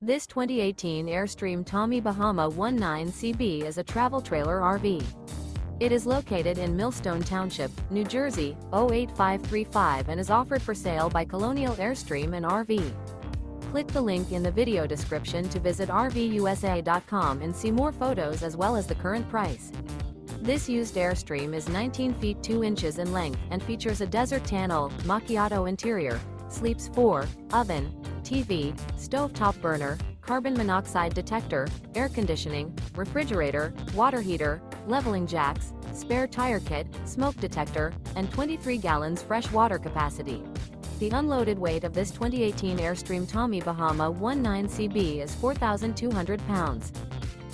This 2018 Airstream Tommy Bahama 19CB is a travel trailer RV. It is located in Millstone Township, New Jersey, 08535 and is offered for sale by Colonial Airstream RV. Click the link in the video description to visit RVUSA.com and see more photos as well as the current price. This used Airstream is 19 feet 2 inches in length and features a desert tanel, Macchiato interior, sleeps 4, oven, TV, stovetop burner, carbon monoxide detector, air conditioning, refrigerator, water heater, leveling jacks, spare tire kit, smoke detector, and 23 gallons fresh water capacity. The unloaded weight of this 2018 Airstream Tommy Bahama 19CB is 4,200 pounds.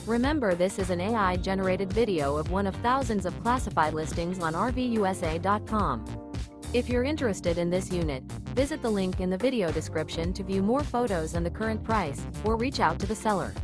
Remember, this is an AI-generated video of one of thousands of classified listings on RVUSA.com. If you're interested in this unit, visit the link in the video description to view more photos and the current price, or reach out to the seller.